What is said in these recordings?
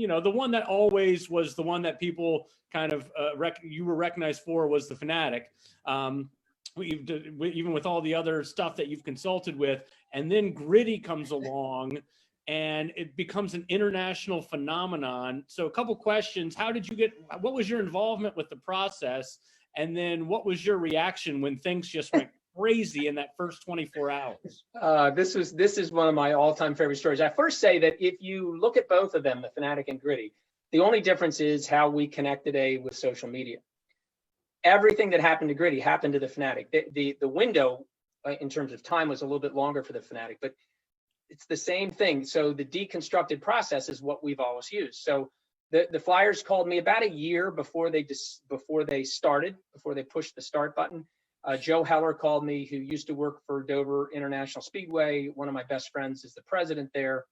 the one that always was the one that people kind of you were recognized for was the Phanatic. Even with all the other stuff that you've consulted with, and then Gritty comes along and it becomes an international phenomenon. So a couple questions. What was your involvement with the process? And then what was your reaction when things just went crazy in that first 24 hours? This is one of my all-time favorite stories. I first say that if you look at both of them, the Phanatic and Gritty, the only difference is how we connect today with social media. Everything that happened to Gritty happened to the Phanatic. The window in terms of time was a little bit longer for the Phanatic, but it's the same thing. So the deconstructed process is what we've always used. So the Flyers called me about a year before they pushed the start button. Joe Heller called me, who used to work for Dover International Speedway. One of my best friends is the president there.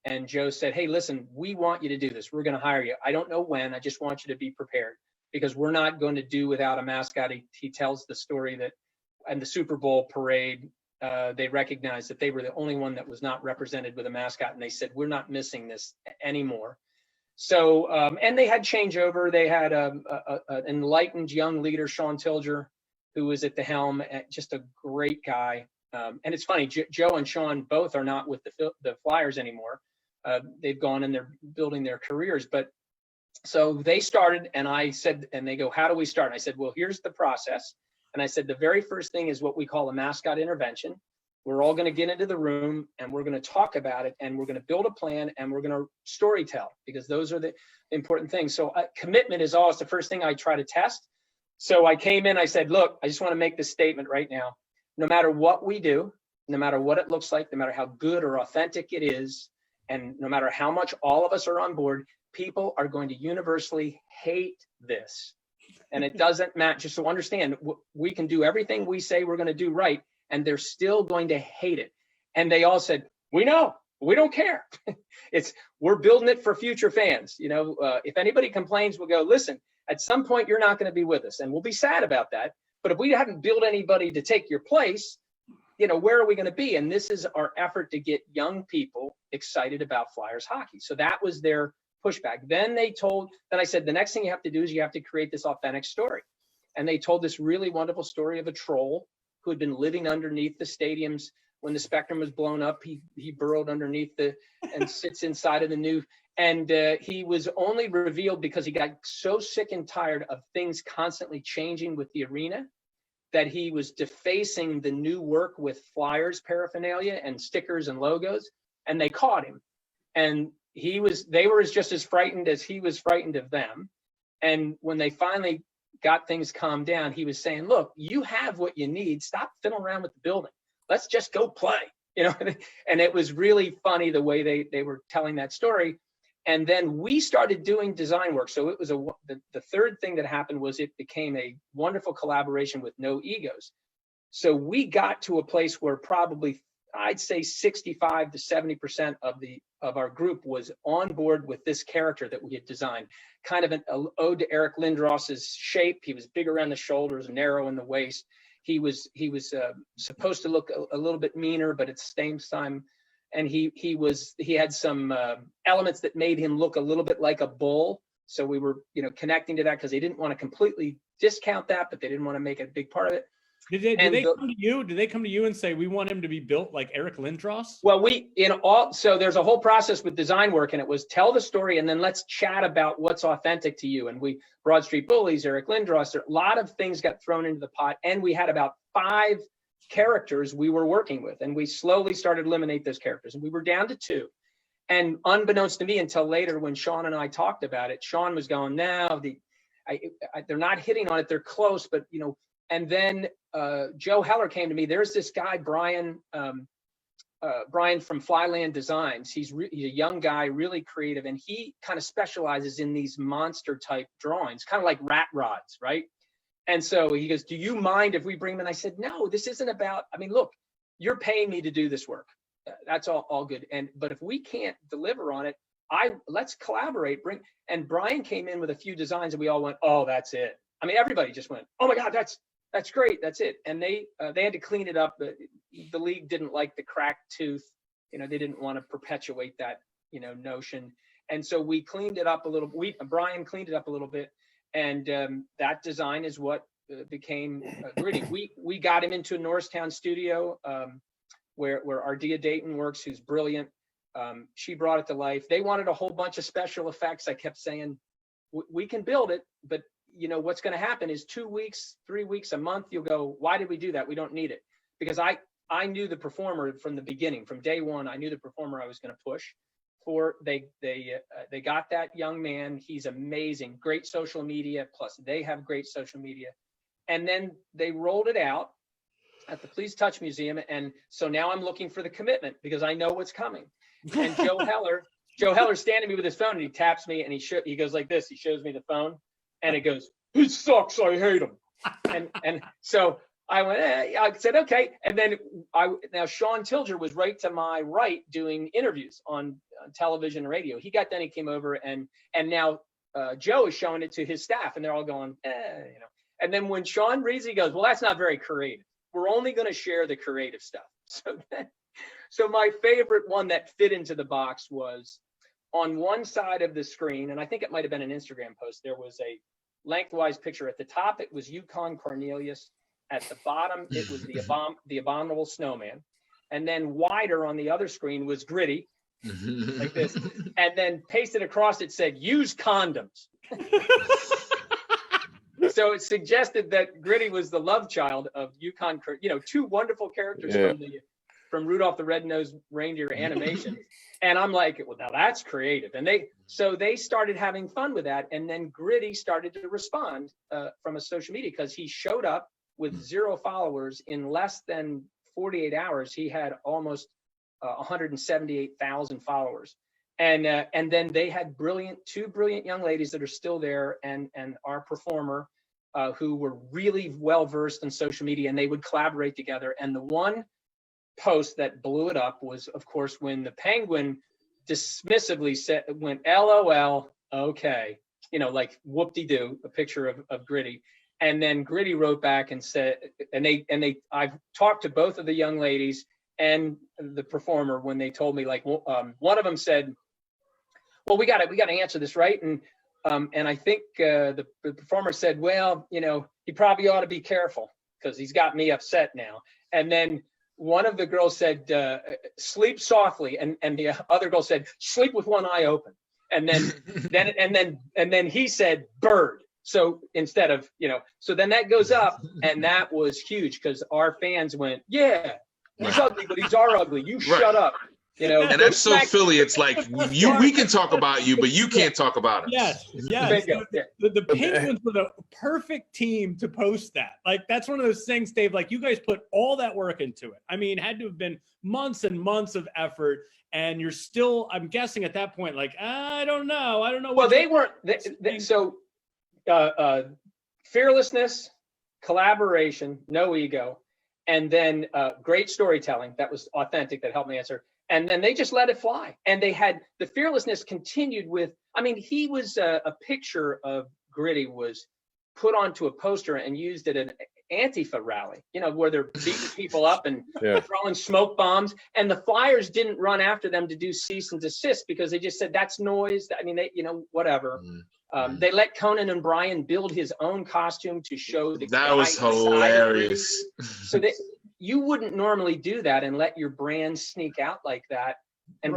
And Joe said, hey, listen, we want you to do this. We're going to hire you. I don't know when. I just want you to be prepared, because we're not going to do without a mascot. He tells the story that in the Super Bowl parade, they recognized that they were the only one that was not represented with a mascot. And they said, we're not missing this anymore. So, and they had changeover. They had an enlightened young leader, Sean Tilger, who was at the helm, just a great guy. And it's funny, Joe and Sean both are not with the Flyers anymore. They've gone and they're building their careers. But so they started, and I said, and they go, how do we start? And I said, well, here's the process. And I said, the very first thing is what we call a mascot intervention. We're all going to get into the room and we're going to talk about it, and we're going to build a plan, and we're going to story tell, because those are the important things. So commitment is always the first thing I try to test. So I came in, I said, look, I just want to make this statement right now. No matter what we do, no matter what it looks like, no matter how good or authentic it is, and no matter how much all of us are on board, people are going to universally hate this. And it doesn't matter. Just so understand, we can do everything we say we're going to do right, and they're still going to hate it. And they all said, we know, we don't care. We're building it for future fans. If anybody complains, we'll go, listen, at some point you're not going to be with us, and we'll be sad about that. But if we haven't built anybody to take your place, where are we going to be? And this is our effort to get young people excited about Flyers hockey. So that was their pushback. Then I said, the next thing you have to do is you have to create this authentic story. And they told this really wonderful story of a troll who had been living underneath the stadiums when the Spectrum was blown up. He burrowed underneath and sits inside of the new. And he was only revealed because he got so sick and tired of things constantly changing with the arena that he was defacing the new work with Flyers paraphernalia and stickers and logos. And they caught him. And they were just as frightened as he was frightened of them. And when they finally got things calmed down, he was saying, look, you have what you need. Stop fiddling around with the building. Let's just go play. And it was really funny the way they were telling that story. And then we started doing design work. So it was the third thing that happened was it became a wonderful collaboration with no egos. So we got to a place where probably I'd say 65 to 70% of our group was on board with this character that we had designed. Kind of an ode to Eric Lindros's shape. He was big around the shoulders, narrow in the waist. He was supposed to look a little bit meaner, but at the same time, and he had some elements that made him look a little bit like a bull. So we were connecting to that because they didn't want to completely discount that, but they didn't want to make it a big part of it. Did they come to you? Did they come to you and say, we want him to be built like Eric Lindros? Well, so there's a whole process with design work, and it was tell the story and then let's chat about what's authentic to you. And Broad Street Bullies, Eric Lindros, a lot of things got thrown into the pot, and we had about 5 characters we were working with, and we slowly started to eliminate those characters, and we were down to 2. And unbeknownst to me until later, when Sean and I talked about it, Sean was going, no, they're not hitting on it. They're close, but and then Joe Heller came to me. There's this guy, Brian from Flyland Designs. He's a young guy, really creative, and he kind of specializes in these monster type drawings, kind of like rat rods, right? And so he goes, do you mind if we bring him in? I said, no, this isn't about, look, you're paying me to do this work. That's all good. But if we can't deliver on it, let's collaborate. And Brian came in with a few designs, and we all went, oh, that's it. Everybody just went, oh my God, that's great. That's it. And they had to clean it up. The league didn't like the cracked tooth. They didn't want to perpetuate that, notion. And so we cleaned it up a little. Brian cleaned it up a little bit, and that design is what became Gritty. We got him into a Norristown studio where Ardea Dayton works, who's brilliant. She brought it to life. They wanted a whole bunch of special effects. I kept saying, we can build it, but you know what's going to happen is 2 weeks, 3 weeks, a month, you'll go, why did we do that? We don't need it. Because I knew the performer from the beginning, from day one. I knew the performer I was going to push for. They got that young man. He's amazing, great social media. Plus they have great social media. And then they rolled it out at the Please Touch Museum. And so now I'm looking for the commitment because I know what's coming. And Joe Heller's standing me with his phone, and he taps me, and he goes like this. He shows me the phone, and it goes, "He sucks. I hate him." And so I went. I said okay. And then now Sean Tilger was right to my right doing interviews on television and radio. He came over, and now Joe is showing it to his staff, and they're all going, And then when Sean reads, he goes, "Well, that's not very creative. We're only going to share the creative stuff." So my favorite one that fit into the box was on one side of the screen, and I think it might have been an Instagram post, there was a lengthwise picture. At the top, it was Yukon Cornelius. At the bottom, it was the Abominable Snowman. And then wider on the other screen was Gritty, like this. And then pasted across, it said, "Use condoms." So it suggested that Gritty was the love child of Yukon, two wonderful characters from Rudolph the Red-Nosed Reindeer animation. And I'm like, well, now that's creative. And they started having fun with that. And then Gritty started to respond from a social media, because he showed up with 0 followers. In less than 48 hours, he had almost 178,000 followers. And then they had two brilliant young ladies that are still there, and our performer, who were really well versed in social media, and they would collaborate together. And the one post that blew it up was, of course, when the Penguin dismissively went "LOL, okay," like whoop-de-doo, a picture of Gritty. And then Gritty wrote back and said, I've talked to both of the young ladies and the performer when they told me, like, one of them said, "Well, we got to answer this, right?" And I think the performer said, "Well, he probably ought to be careful because he's got me upset now." And then one of the girls said, "Sleep softly," and the other girl said, "Sleep with one eye open." And then he said, "Bird." So instead of, so then that goes up, and that was huge because our fans went, "Yeah, he's ugly, but he's our ugly. You shut up." And that's so Philly. It's like we can talk about you, but you can't talk about us. Yes. The Penguins were the perfect team to post that. Like, that's one of those things, Dave. Like, you guys put all that work into it. I mean, it had to have been months and months of effort, and you're still, I'm guessing at that point, like, I don't know. Well, they weren't. So fearlessness, collaboration, no ego, and then great storytelling that was authentic, that helped me answer. And then they just let it fly. And they had the fearlessness continued with, he was a picture of Gritty was put onto a poster and used at an Antifa rally, where they're beating people up and throwing smoke bombs. And the Flyers didn't run after them to do cease and desist because they just said, that's noise. Whatever. They let Conan and Brian build his own costume to show that was hilarious. So you wouldn't normally do that and let your brand sneak out like that. And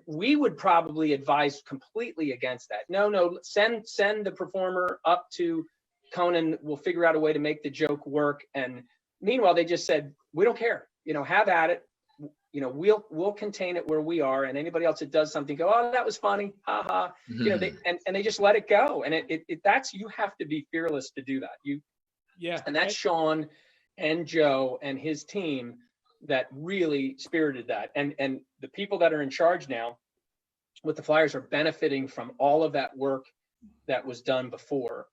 we would probably advise completely against that. No, send the performer up to Conan. We'll figure out a way to make the joke work. And meanwhile, they just said, we don't care, have at it. We'll contain it where we are, and anybody else that does something go, "Oh, that was funny, ha ha." They just let it go. And that's, you have to be fearless to do that. And that's Sean and Joe and his team that really spirited that. And the people that are in charge now with the Flyers are benefiting from all of that work that was done before.